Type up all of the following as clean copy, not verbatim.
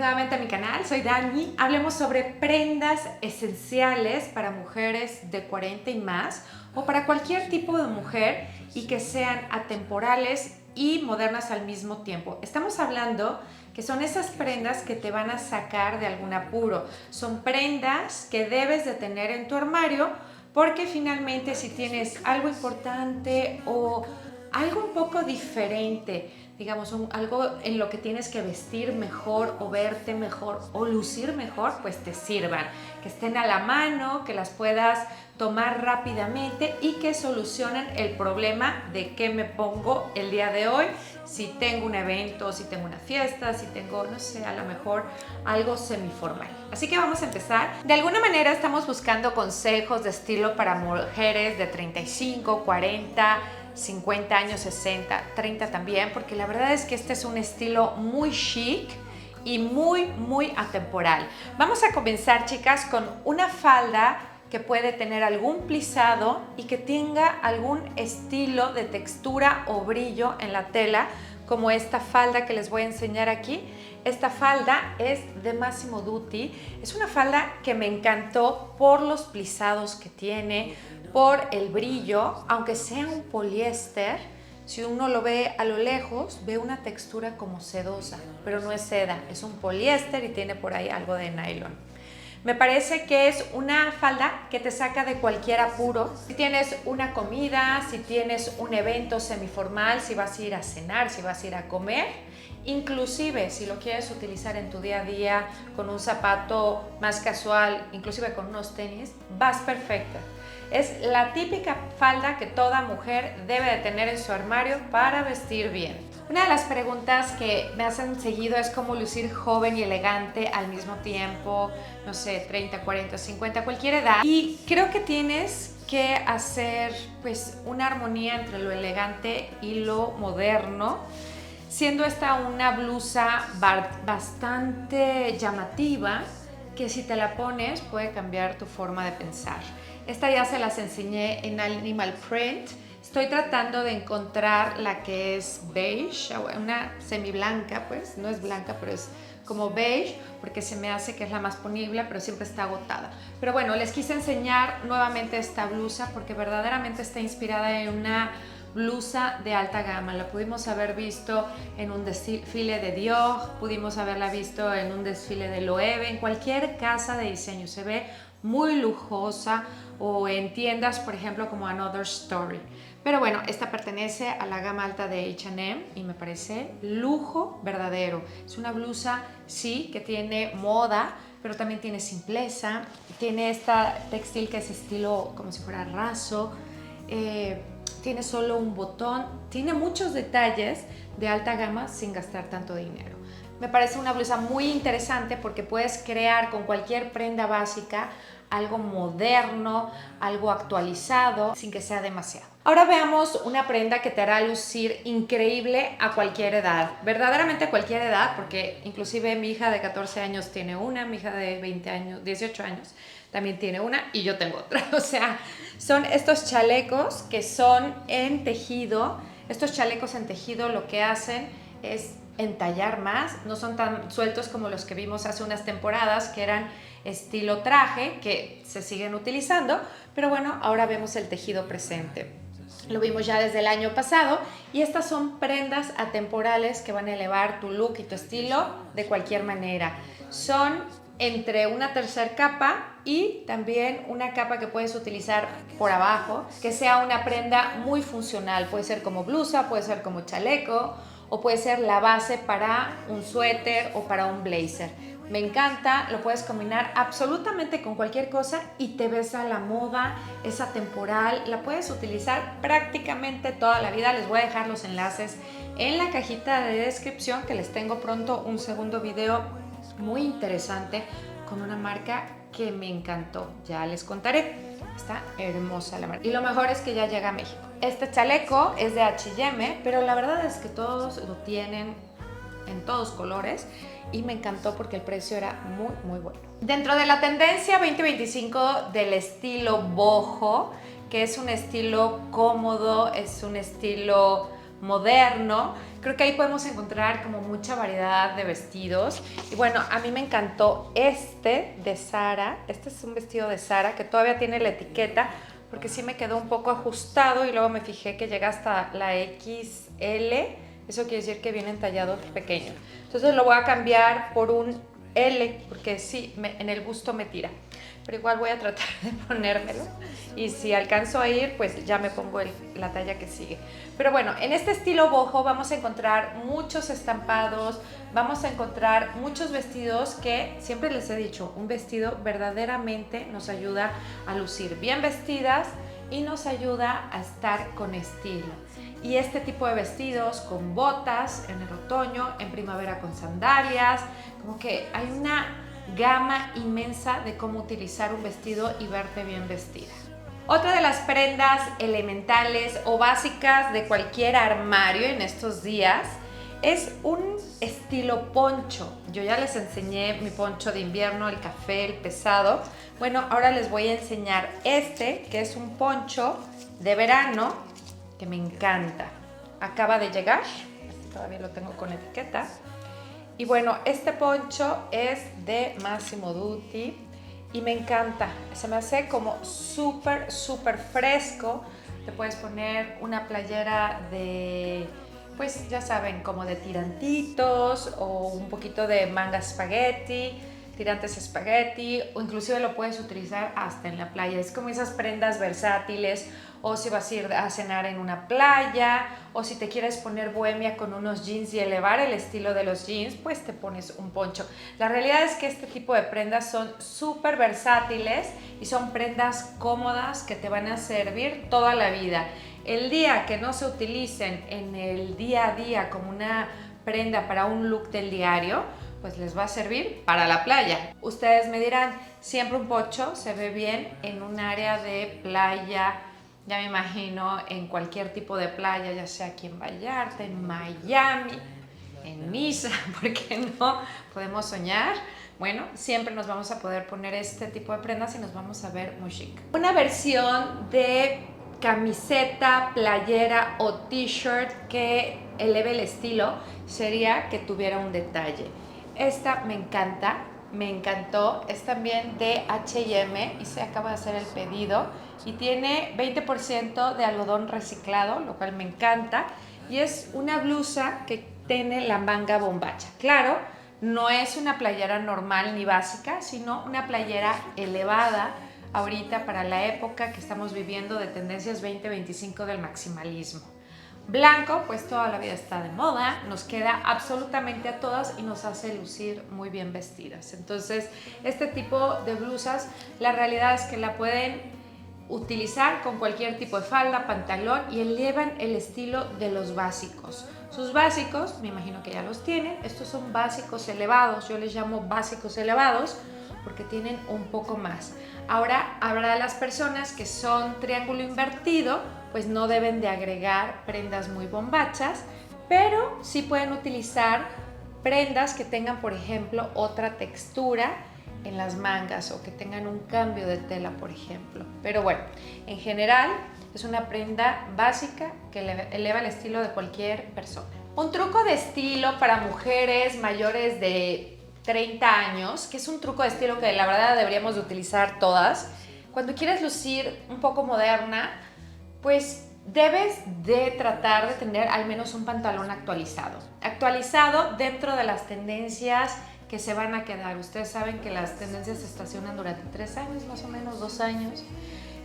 nuevamente a mi canal, soy Dani. Hablemos sobre prendas esenciales para mujeres de 40 y más o para cualquier tipo de mujer y que sean atemporales y modernas al mismo tiempo. Estamos hablando que son esas prendas que te van a sacar de algún apuro. Son prendas que debes de tener en tu armario porque finalmente si tienes algo importante o algo un poco diferente, digamos, algo en lo que tienes que vestir mejor o verte mejor o lucir mejor, pues te sirvan, que estén a la mano, que las puedas tomar rápidamente y que solucionen el problema de qué me pongo el día de hoy, si tengo un evento, si tengo una fiesta, si tengo, no sé, a lo mejor algo semiformal. Así que vamos a empezar. De alguna manera estamos buscando consejos de estilo para mujeres de 35, 40, 50 años, 60, 30 también, porque la verdad es que este es un estilo muy chic y muy atemporal. Vamos a comenzar, chicas, con una falda que puede tener algún plisado y que tenga algún estilo de textura o brillo en la tela, como esta falda que les voy a enseñar aquí. Esta falda es de Massimo Dutti. Es una falda que me encantó por los plisados que tiene, por el brillo, aunque sea un poliéster. Si uno lo ve a lo lejos, ve una textura como sedosa, pero no es seda, es un poliéster y tiene por ahí algo de nylon. Me parece que es una falda que te saca de cualquier apuro. Si tienes una comida, si tienes un evento semiformal, si vas a ir a cenar, si vas a ir a comer, inclusive si lo quieres utilizar en tu día a día con un zapato más casual, inclusive con unos tenis, vas perfecta. Es la típica falda que toda mujer debe de tener en su armario para vestir bien. Una de las preguntas que me hacen seguido es cómo lucir joven y elegante al mismo tiempo, no sé, 30, 40, 50, cualquier edad. Y creo que tienes que hacer pues una armonía entre lo elegante y lo moderno, siendo esta una blusa bastante llamativa que si te la pones puede cambiar tu forma de pensar. Esta ya se las enseñé en Animal Print. Estoy tratando de encontrar la que es beige, una semi blanca, pues no es blanca, pero es como beige, porque se me hace que es la más ponible, pero siempre está agotada. Pero bueno, les quise enseñar nuevamente esta blusa porque verdaderamente está inspirada en una blusa de alta gama. La pudimos haber visto en un desfile de Dior, pudimos haberla visto en un desfile de Loewe, en cualquier casa de diseño. Se ve muy lujosa, o en tiendas, por ejemplo, como Another Story. Pero bueno, esta pertenece a la gama alta de H&M y me parece lujo verdadero. Es una blusa, sí, que tiene moda, pero también tiene simpleza. Tiene esta textil que es estilo como si fuera raso. Tiene solo un botón. Tiene muchos detalles de alta gama sin gastar tanto dinero. Me parece una blusa muy interesante porque puedes crear con cualquier prenda básica algo moderno, algo actualizado, sin que sea demasiado. Ahora veamos una prenda que te hará lucir increíble a cualquier edad, verdaderamente a cualquier edad, porque inclusive mi hija de 14 años tiene una, mi hija de 20 años, 18 años también tiene una y yo tengo otra. O sea, son estos chalecos que son en tejido. Estos chalecos en tejido lo que hacen es entallar más, no son tan sueltos como los que vimos hace unas temporadas que eran estilo traje, que se siguen utilizando, pero bueno, ahora vemos el tejido presente. Lo vimos ya desde el año pasado y estas son prendas atemporales que van a elevar tu look y tu estilo de cualquier manera. Son entre una tercera capa y también una capa que puedes utilizar por abajo, que sea una prenda muy funcional. Puede ser como blusa, puede ser como chaleco o puede ser la base para un suéter o para un blazer. Me encanta, lo puedes combinar absolutamente con cualquier cosa y te ves a la moda, es atemporal, la puedes utilizar prácticamente toda la vida. Les voy a dejar los enlaces en la cajita de descripción, que les tengo pronto un segundo video muy interesante con una marca que me encantó, ya les contaré. Está hermosa la marca y lo mejor es que ya llega a México. Este chaleco es de H&M, pero la verdad es que todos lo tienen en todos colores y me encantó porque el precio era muy bueno. Dentro de la tendencia 2025 del estilo boho, que es un estilo cómodo, es un estilo moderno. Creo que ahí podemos encontrar como mucha variedad de vestidos. Y bueno, a mí me encantó este de Zara. Este es un vestido de Zara que todavía tiene la etiqueta, porque sí me quedó un poco ajustado y luego me fijé que llega hasta la XL. Eso quiere decir que viene entallado pequeño. Entonces lo voy a cambiar por un L, porque sí, en el busto me tira. Pero igual voy a tratar de ponérmelo. Y si alcanzo a ir, pues ya me pongo la talla que sigue. Pero bueno, en este estilo boho vamos a encontrar muchos estampados, vamos a encontrar muchos vestidos que, siempre les he dicho, un vestido verdaderamente nos ayuda a lucir bien vestidas y nos ayuda a estar con estilo. Y este tipo de vestidos con botas en el otoño, en primavera con sandalias, como que hay una gama inmensa de cómo utilizar un vestido y verte bien vestida. Otra de las prendas elementales o básicas de cualquier armario en estos días es un estilo poncho. Yo ya les enseñé mi poncho de invierno, el café, el pesado. Bueno, ahora les voy a enseñar este, que es un poncho de verano que me encanta. Acaba de llegar, todavía lo tengo con etiqueta. Y bueno, este poncho es de Massimo Dutti y me encanta. Se me hace como súper fresco. Te puedes poner una playera de, pues ya saben, como de tirantitos o un poquito de manga espagueti, tirantes espagueti, o inclusive lo puedes utilizar hasta en la playa. Es como esas prendas versátiles, o si vas a ir a cenar en una playa, o si te quieres poner bohemia con unos jeans y elevar el estilo de los jeans, pues te pones un poncho. La realidad es que este tipo de prendas son súper versátiles y son prendas cómodas que te van a servir toda la vida. El día que no se utilicen en el día a día como una prenda para un look del diario, pues les va a servir para la playa. Ustedes me dirán, siempre un poncho se ve bien en un área de playa, ya me imagino en cualquier tipo de playa, ya sea aquí en Vallarta, en Miami, en Niza, ¿por qué no? Podemos soñar. Bueno, siempre nos vamos a poder poner este tipo de prendas y nos vamos a ver muy chic. Una versión de camiseta, playera o t-shirt que eleve el estilo sería que tuviera un detalle. Esta me encanta, me encantó, es también de H&M y se acaba de hacer el pedido y tiene 20% de algodón reciclado, lo cual me encanta, y es una blusa que tiene la manga bombacha. Claro, no es una playera normal ni básica, sino una playera elevada ahorita para la época que estamos viviendo de tendencias 2025 del maximalismo. Blanco, pues toda la vida está de moda, nos queda absolutamente a todas y nos hace lucir muy bien vestidas. Entonces, este tipo de blusas, la realidad es que la pueden utilizar con cualquier tipo de falda, pantalón y elevan el estilo de los básicos. Sus básicos, me imagino que ya los tienen, estos son básicos elevados, yo les llamo básicos elevados porque tienen un poco más. Ahora, habrá las personas que son triángulo invertido, pues no deben de agregar prendas muy bombachas, pero sí pueden utilizar prendas que tengan, por ejemplo, otra textura en las mangas o que tengan un cambio de tela, por ejemplo. Pero bueno, en general es una prenda básica que eleva el estilo de cualquier persona. Un truco de estilo para mujeres mayores de 30 años, que es un truco de estilo que la verdad deberíamos de utilizar todas. Cuando quieres lucir un poco moderna, pues debes de tratar de tener al menos un pantalón actualizado. Actualizado dentro de las tendencias que se van a quedar. Ustedes saben que las tendencias se estacionan durante 3 años, más o menos 2 años.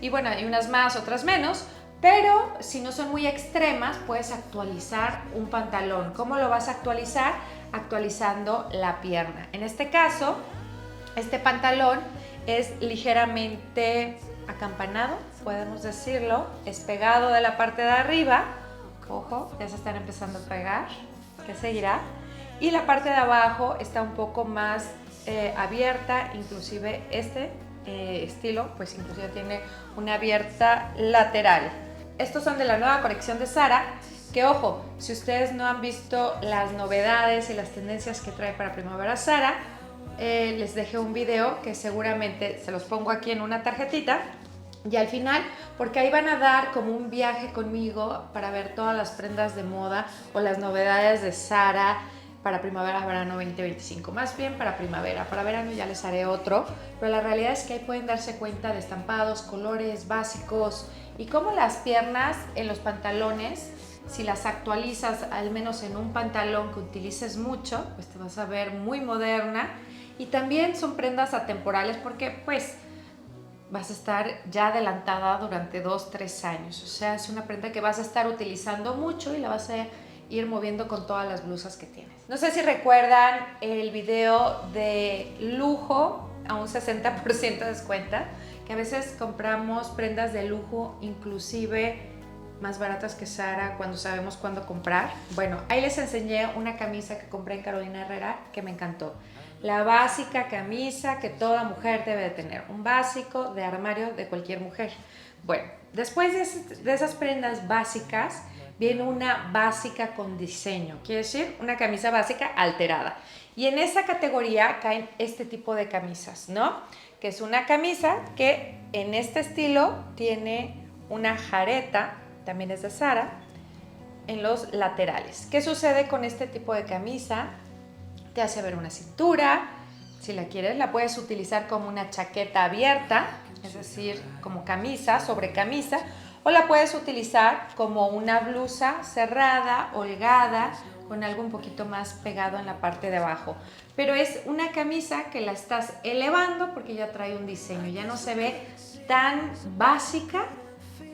Y bueno, hay unas más, otras menos. Pero si no son muy extremas, puedes actualizar un pantalón. ¿Cómo lo vas a actualizar? Actualizando la pierna. En este caso, este pantalón es ligeramente acampanado, podemos decirlo, es pegado de la parte de arriba, ojo, ya se están empezando a pegar, ¿qué seguirá? Y la parte de abajo está un poco más abierta, inclusive este estilo, pues inclusive tiene una abierta lateral. Estos son de la nueva colección de Zara, que ojo, si ustedes no han visto las novedades y las tendencias que trae para primavera Zara, les dejé un video que seguramente se los pongo aquí en una tarjetita Y al final, porque ahí van a dar como un viaje conmigo para ver todas las prendas de moda o las novedades de Zara para primavera-verano 2025. Más bien para primavera, para verano ya les haré otro, pero la realidad es que ahí pueden darse cuenta de estampados, colores básicos y cómo las piernas en los pantalones, si las actualizas al menos en un pantalón que utilices mucho, pues te vas a ver muy moderna. Y también son prendas atemporales porque pues vas a estar ya adelantada durante 2-3 años. O sea, es una prenda que vas a estar utilizando mucho y la vas a ir moviendo con todas las blusas que tienes. No sé si recuerdan el video de lujo a un 60% de descuento, que a veces compramos prendas de lujo inclusive más baratas que Zara cuando sabemos cuándo comprar. Bueno, ahí les enseñé una camisa que compré en Carolina Herrera que me encantó. La básica camisa que toda mujer debe de tener, un básico de armario de cualquier mujer. Bueno, después de esas prendas básicas viene una básica con diseño, quiere decir una camisa básica alterada. Y en esa categoría caen este tipo de camisas, ¿no? Que es una camisa que en este estilo tiene una jareta, también es de Zara, en los laterales. ¿Qué sucede con este tipo de camisa? Te hace ver una cintura, si la quieres la puedes utilizar como una chaqueta abierta, es decir, como camisa, sobre camisa, o la puedes utilizar como una blusa cerrada, holgada, con algo un poquito más pegado en la parte de abajo. Pero es una camisa que la estás elevando porque ya trae un diseño, ya no se ve tan básica,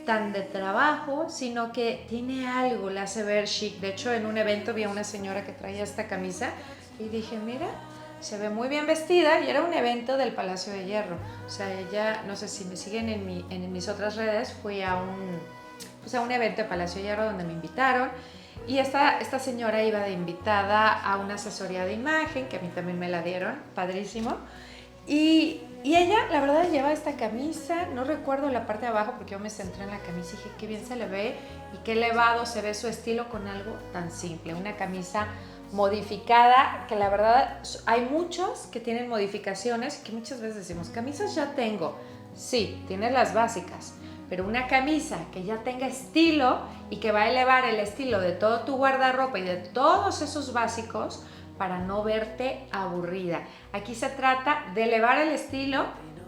tan de trabajo, sino que tiene algo, la hace ver chic. De hecho, en un evento vi a una señora que traía esta camisa y dije, mira, se ve muy bien vestida, y era un evento del Palacio de Hierro. O sea, ella, no sé si me siguen en mis otras redes, fui a un evento de Palacio de Hierro donde me invitaron, y esta señora iba de invitada a una asesoría de imagen, que a mí también me la dieron, padrísimo. Y ella, la verdad, lleva esta camisa, no recuerdo la parte de abajo porque yo me centré en la camisa y dije, qué bien se le ve y qué elevado se ve su estilo con algo tan simple. Una camisa modificada, que la verdad hay muchos que tienen modificaciones, que muchas veces decimos, camisas ya tengo. Sí, tienes las básicas, pero una camisa que ya tenga estilo y que va a elevar el estilo de todo tu guardarropa y de todos esos básicos, para no verte aburrida. Aquí se trata de elevar el estilo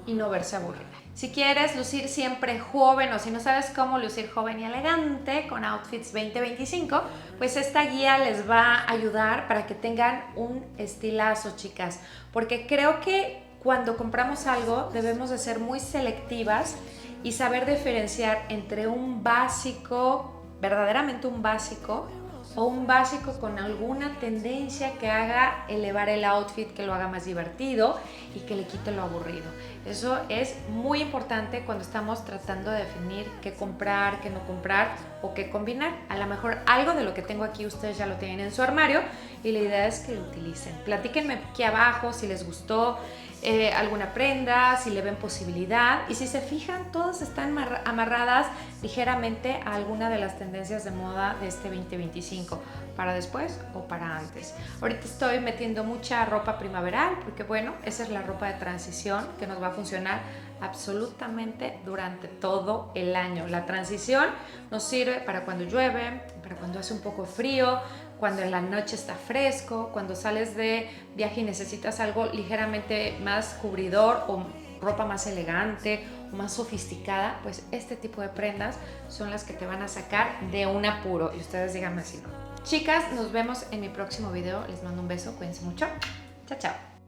y no verse aburrida. Si quieres lucir siempre joven, o si no sabes cómo lucir joven y elegante con Outfits 2025, pues esta guía les va a ayudar para que tengan un estilazo, chicas. Porque creo que cuando compramos algo debemos de ser muy selectivas y saber diferenciar entre un básico, verdaderamente un básico, o un básico con alguna tendencia que haga elevar el outfit, que lo haga más divertido y que le quite lo aburrido. Eso es muy importante cuando estamos tratando de definir qué comprar, qué no comprar o qué combinar. A lo mejor algo de lo que tengo aquí ustedes ya lo tienen en su armario y la idea es que lo utilicen. Platíquenme aquí abajo si les gustó alguna prenda, si le ven posibilidad, y si se fijan, todas están amarradas ligeramente a alguna de las tendencias de moda de este 2025, para después o para antes. Ahorita estoy metiendo mucha ropa primaveral porque bueno, esa es la ropa de transición que nos va a funcionar absolutamente durante todo el año. La transición nos sirve para cuando llueve, para cuando hace un poco frío, cuando en la noche está fresco, cuando sales de viaje y necesitas algo ligeramente más cubridor o ropa más elegante o más sofisticada, pues este tipo de prendas son las que te van a sacar de un apuro. Y ustedes díganme si no. Chicas, nos vemos en mi próximo video. Les mando un beso, cuídense mucho. Chao, chao.